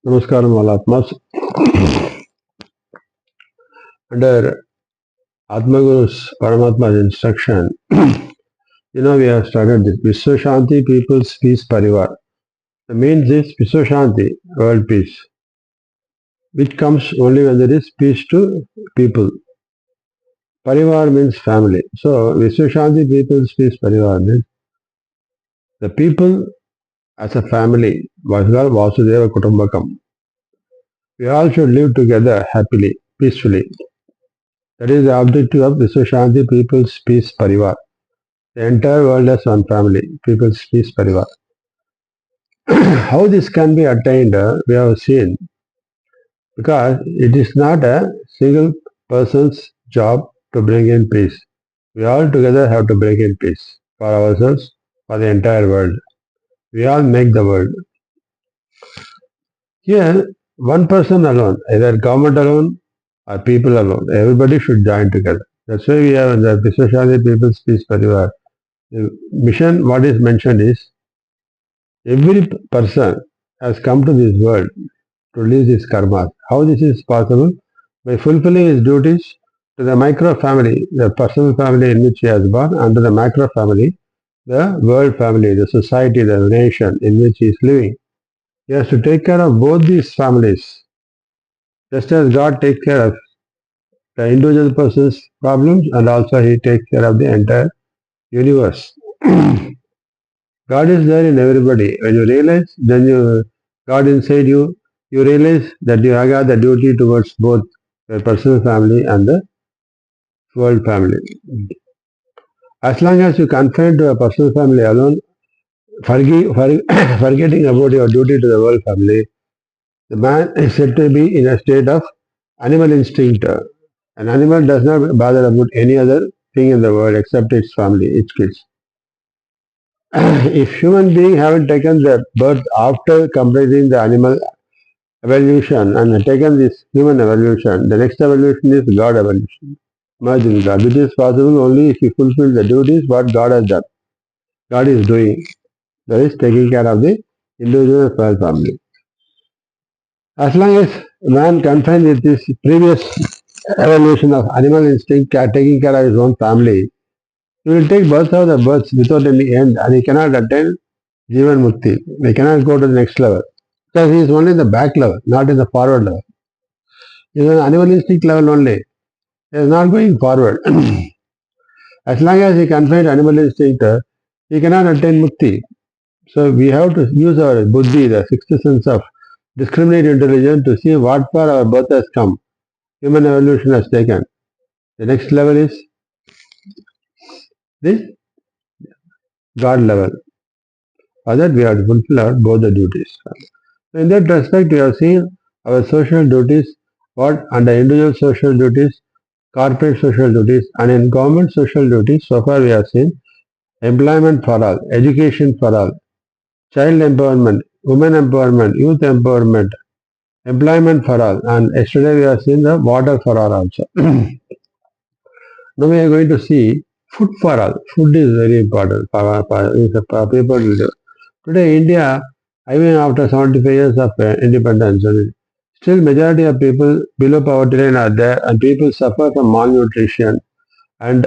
Namaskaram all Atmas. Under Atmaguru's Paramatma's instruction, we have started this Vishwashanti People's Peace Parivar. The means is Vishwashanti, world peace, which comes only when there is peace to people. Parivar means family. So Vishwashanti People's Peace Parivar means the people as a family, Vasudhaiva Vasudeva Kutumbakam. We all should live together happily, peacefully. That is the objective of Vishwashanti People's Peace Parivar. The entire world as one family, People's Peace Parivar. How this can be attained, we have seen, because it is not a single person's job to bring in peace. We all together have to bring in peace for ourselves, for the entire world. We all make the world. Here, one person alone, either government alone or people alone, everybody should join together. That's why we have the Vishwashanti People's Peace Parivar. The mission, what is mentioned is, every person has come to this world to release his karma. How this is possible? By fulfilling his duties to the micro family, the personal family in which he has born, and to the macro family, the world family, the society, the nation in which he is living. He has to take care of both these families. Just as God takes care of the individual person's problems, and also he takes care of the entire universe. God is there in everybody. When you realize, then God inside you, you realize that you have got the duty towards both your personal family and the world family. As long as you confine to a personal family alone, forgetting about your duty to the world family, the man is said to be in a state of animal instinct. An animal does not bother about any other thing in the world except its family, its kids. If human beings haven't taken the birth after completing the animal evolution and taken this human evolution, the next evolution is God evolution. Merge in God, which is possible only if you fulfill the duties what God has done. God is doing. That is taking care of the individual and world family. As long as man confined with this previous evolution of animal instinct, taking care of his own family, he will take birth of the births without any end, and he cannot attain Jivan Mukti. He cannot go to the next level. Because he is only in the back level, not in the forward level. He is an animalistic level only. He is not going forward. As long as he confines animal instinct, he cannot attain Mukti. So we have to use our buddhi, the sixth sense of discriminate intelligence, to see what far our birth has come. Human evolution has taken. The next level is the God level. For that we have to fulfill both the duties. So in that respect, we have seen our social duties, what under individual social duties, corporate social duties, and in government social duties. So far we have seen employment for all, education for all, child empowerment, women empowerment, youth empowerment, employment for all, and yesterday we have seen the water for all also. Now we are going to see food for all. Food is very important for people to do. Today India, even after 75 years of independence, still majority of people below poverty line are there, and people suffer from malnutrition and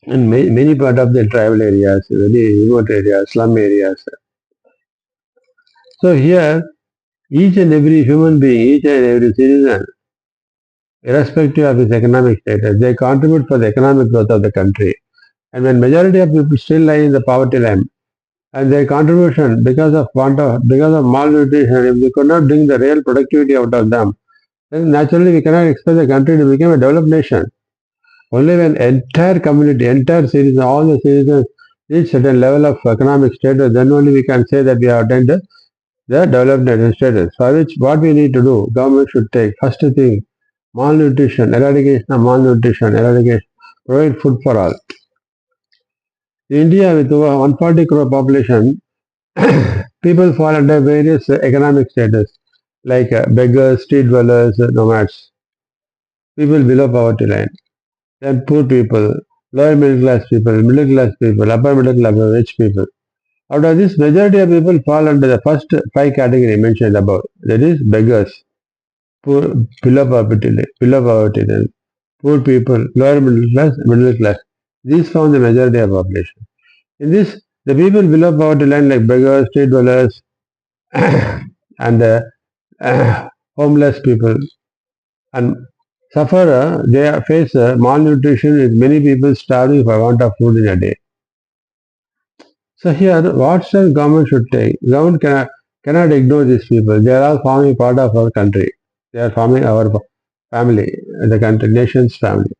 in many part of the tribal areas, very remote areas, slum areas. So here, each and every human being, each and every citizen, irrespective of his economic status, they contribute for the economic growth of the country. And when majority of people still lie in the poverty line, and their contribution because of malnutrition, if we could not bring the real productivity out of them, then naturally we cannot expect the country to become a developed nation. Only when entire community, entire citizens, all the citizens reach certain level of economic status, then only we can say that we have attained the developed nation status. For which what we need to do, government should take first thing, malnutrition, eradication of malnutrition, provide food for all. India with over 140 crore population, people fall under various economic status like beggars, street dwellers, nomads, people below poverty line, then poor people, lower middle class people, upper middle class, rich people. Out of this, majority of people fall under the first five categories mentioned above. That is beggars, poor, below poverty line, poor people, lower middle class. These form the majority of population. In this, the people below poverty line like beggars, street dwellers, and homeless people and suffer, they face malnutrition with many people starving for want of food in a day. So here, what steps government should take? Government cannot ignore these people. They are all forming part of our country. They are forming our family, the country, nation's family.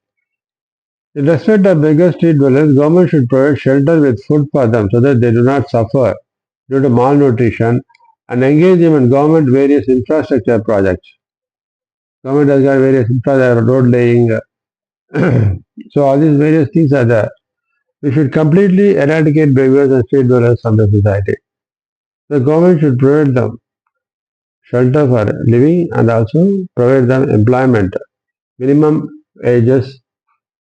In respect of beggars, street dwellers, government should provide shelter with food for them so that they do not suffer due to malnutrition and engage them in government various infrastructure projects. Government has got various infrastructure, road laying. So all these various things are there. We should completely eradicate beggars and street dwellers from the society. The government should provide them shelter for living and also provide them employment, minimum wages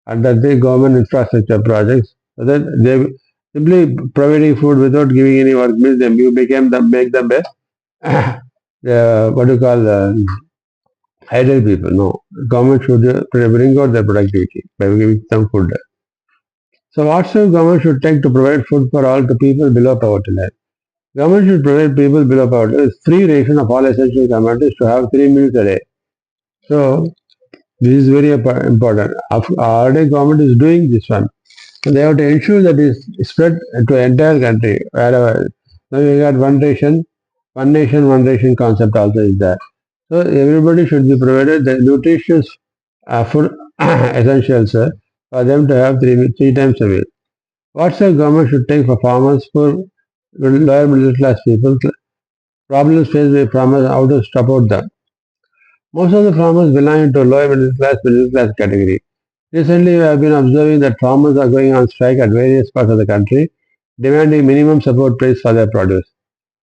under the government infrastructure projects, so that they simply providing food without giving any work means them you make them what do you call idle people. No, government should bring out their productivity by giving them food. So what steps government should take to provide food for all the people below poverty line? Government should provide people below poverty with free ration of all essential commodities to have 3 meals a day. So this is very important. Already government is doing this one. And they have to ensure that it is spread to the entire country, wherever. Now we got one nation, one ration concept also is there. So everybody should be provided the nutritious food essentials for them to have three times a week. What the government should take for farmers, for lower middle class people, problems faced by farmers, how to support them. Most of the farmers belong to lower middle class category. Recently, we have been observing that farmers are going on strike at various parts of the country, demanding minimum support price for their produce.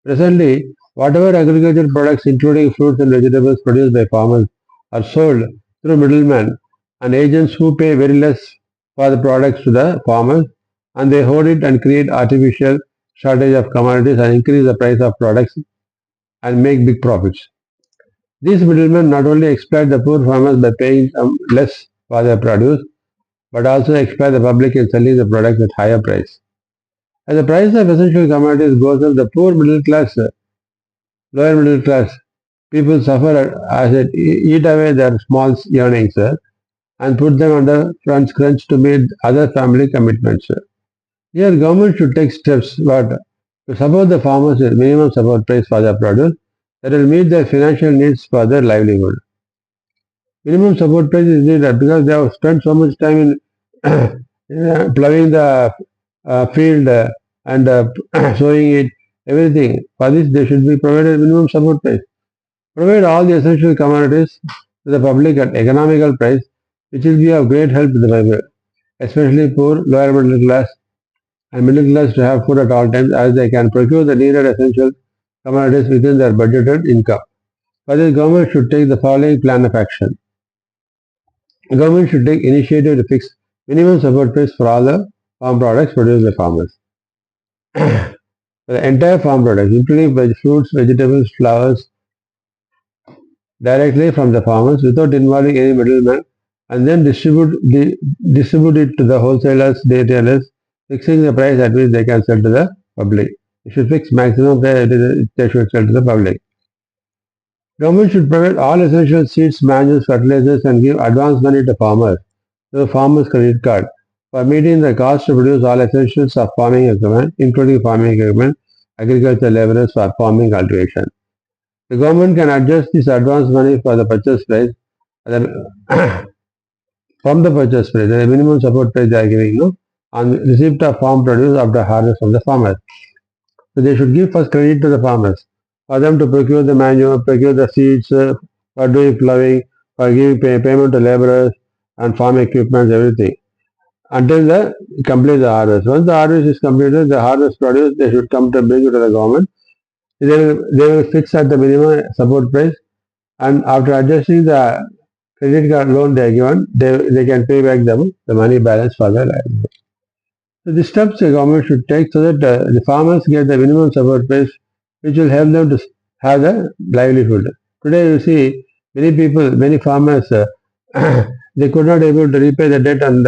Presently, whatever agricultural products, including fruits and vegetables produced by farmers, are sold through middlemen and agents who pay very less for the products to the farmers, and they hoard it and create artificial shortage of commodities and increase the price of products and make big profits. These middlemen not only exploit the poor farmers by paying them less for their produce, but also exploit the public in selling the products at higher price. As the price of essential commodities goes up, the poor middle class, lower middle class people suffer as it eat away their small earnings and put them under crunch to meet other family commitments. Here, government should take steps but to support the farmers with minimum support price for their produce that will meet their financial needs for their livelihood. Minimum support price is needed because they have spent so much time in plowing the field and sowing it, everything. For this, they should be provided minimum support price. Provide all the essential commodities to the public at economical price, which will be of great help to the people, especially poor, lower middle class, and middle class to have food at all times as they can procure the needed essential commodities within their budgeted income. For this, government should take the following plan of action. The government should take initiative to fix minimum support price for all the farm products produced by farmers. For the entire farm products, including fruits, vegetables, flowers, directly from the farmers without involving any middleman, and then distribute it to the wholesalers, retailers, fixing the price at which they can sell to the public. They should fix maximum price they should sell to the public. Government should provide all essential seeds, manures, fertilizers, and give advance money to farmers through farmers' credit card for meeting the cost to produce all essentials of farming equipment, including farming equipment, agricultural laborers for farming cultivation. The government can adjust this advance money for the purchase price from the purchase price, the minimum support price they are giving on receipt of farm produce after harvest from the farmers. So they should give first credit to the farmers for them to procure the manure, procure the seeds, for doing plowing, for giving payment to laborers and farm equipment, everything, until they complete the harvest. Once the harvest is completed, the harvest produce, they should come to bring it to the government. They will fix at the minimum support price, and after adjusting the credit card loan they are given, they can pay back the money balance for their livelihood. So these steps the government should take so that the farmers get the minimum support price, which will help them to have the livelihood. Today you see many people, many farmers, they could not able to repay the debt, and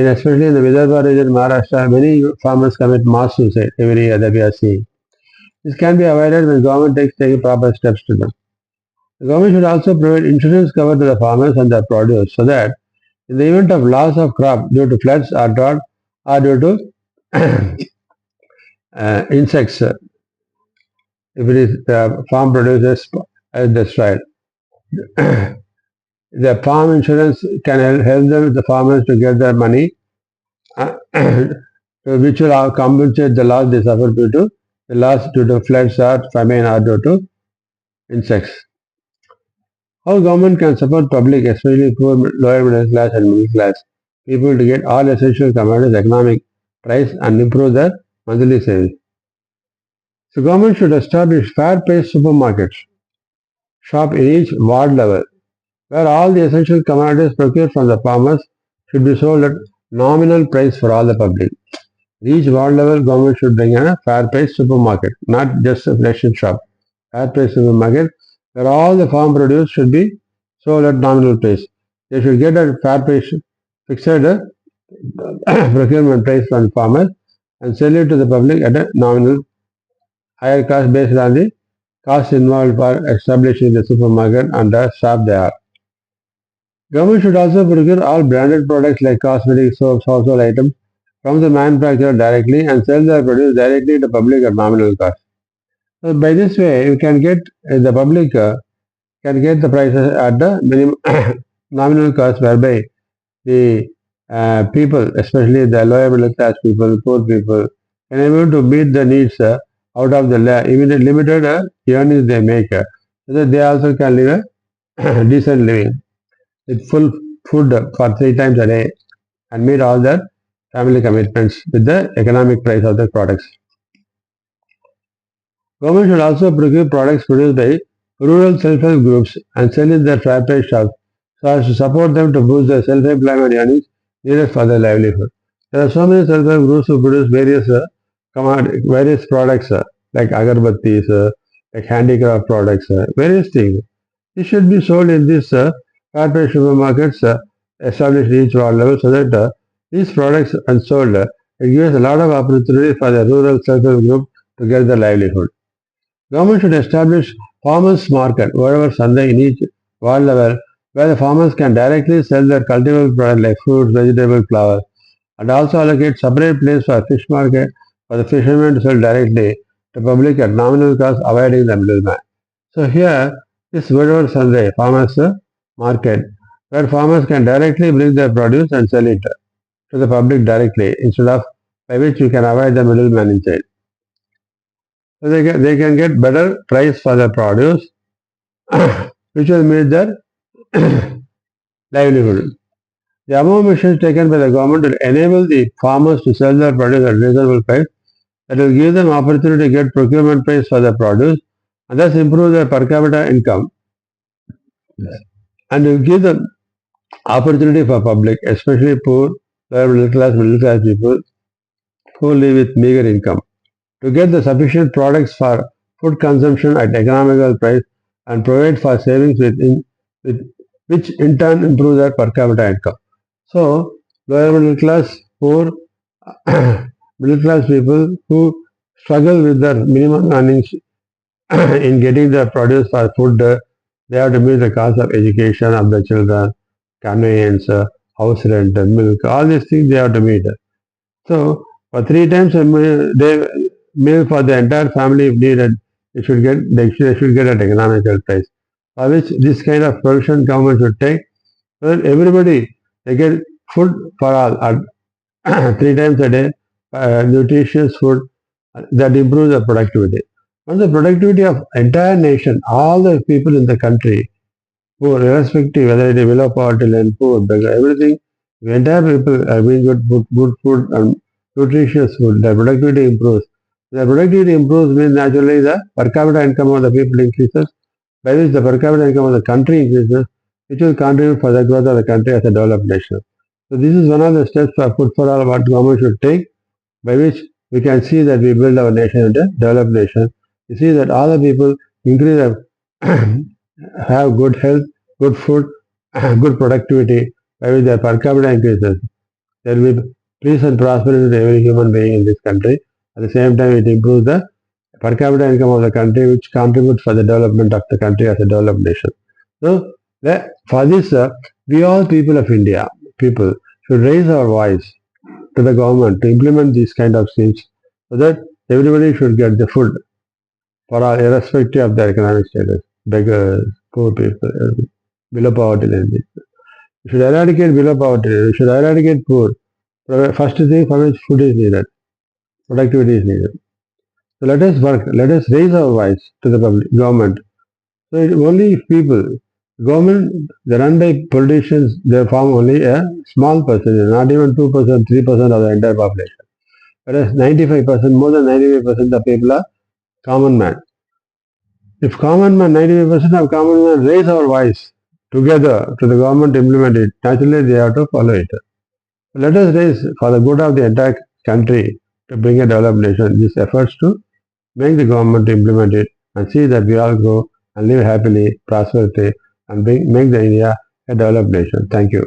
especially in the Vidarbha region, Maharashtra, many farmers commit mass suicide every year that we are seeing. This can be avoided when government takes proper steps to them. The government should also provide insurance cover to the farmers and their produce so that in the event of loss of crop due to floods or drought or due to insects, if it is the farm produces destroyed, the farm insurance can help them, the farmers, to get their money, which will compensate the loss they suffer due to the loss due to floods or famine or due to insects. How government can support public, especially poor, lower middle class and middle class people, to get all essential commodities economic price and improve their monthly savings. So government should establish fair price supermarkets, shop in each ward level, where all the essential commodities procured from the farmers should be sold at nominal price for all the public. Each ward level, government should bring in a fair price supermarket, not just a ration shop. Fair price supermarket, where all the farm produce should be sold at nominal price. They should get a fair price, fixed procurement price from farmers and sell it to the public at a nominal higher cost based on the cost involved for establishing the supermarket and the shop they are. Government should also procure all branded products like cosmetics, soaps, household items from the manufacturer directly and sell their produce directly to public at nominal cost. So by this way, you can get the public can get the prices at the minimum nominal cost, whereby the people, especially the lower middle class people, poor people, can able to meet the needs out of the limited earnings they make, so that they also can live a decent living with full food for 3 times a day and meet all their family commitments with the economic price of the products. Government should also procure products produced by rural self-help groups and sell in their fair price shops so as to support them to boost their self-employment earnings needed for their livelihood. There are so many self-help groups who produce various products like agarbattis, like handicraft products, various things. This should be sold in these fair price supermarkets established at each ward level so that these products are sold. It gives a lot of opportunity for the rural self-help group to get their livelihood. Government should establish farmers market wherever Sunday in each ward level where the farmers can directly sell their cultivable products like fruits, vegetables, flowers, and also allocate separate place for fish market for the fishermen to sell directly to public at nominal cost, avoiding the middleman. So here, this wherever Sunday farmers market where farmers can directly bring their produce and sell it to the public directly instead of by which you can avoid the middleman inside. So they can get better price for their produce, which will meet their livelihood. The above measures taken by the government will enable the farmers to sell their produce at reasonable price. That will give them opportunity to get procurement price for their produce and thus improve their per capita income, and will give them opportunity for public, especially poor, lower middle class people who live with meager income, to get the sufficient products for food consumption at economical price and provide for savings with which in turn improve their per capita income. So, lower middle class, poor, middle class people who struggle with their minimum earnings in getting the produce for food, they have to meet the cost of education of the children, conveyance, house rent, milk, all these things they have to meet. So, for 3 times a day meal for the entire family if needed, they should get at economical price. For which this kind of provision government should take, so that everybody they get food for all at 3 times a day, nutritious food that improves the productivity. And the productivity of entire nation, all the people in the country, poor, irrespective whether it is below poverty line, poor, beggar, everything, the entire people are being good food and nutritious food, their productivity improves. The productivity improves means naturally the per capita income of the people increases, by which the per capita income of the country increases, which will contribute for the growth of the country as a developed nation. So this is one of the steps for food for all what government should take by which we can see that we build our nation into a developed nation. You see that all the people increase their have good health, good food, good productivity, by which their per capita increases. There will be peace and prosperity to every human being in this country. At the same time, it improves the per capita income of the country, which contributes for the development of the country as a developed nation. So, for this, we all people of India, people should raise our voice to the government to implement these kind of schemes so that everybody should get the food for all, irrespective of their economic status, beggars, poor people, below poverty line. We should eradicate below poverty. We should eradicate poor. First thing for which food is needed, productivity is needed. So let us work. Let us raise our voice to the public, government. So only if people, government, they run by politicians, they form only a small percentage, not even 2%, 3% of the entire population. Whereas 95%, more than 95% of people are common man. If common man, 95% of common man raise our voice together to the government to implement it, naturally they have to follow it. Let us raise for the good of the entire country to bring a developed nation these efforts to make the government to implement it and see that we all grow and live happily, prosperity, and make the India a developed nation. Thank you.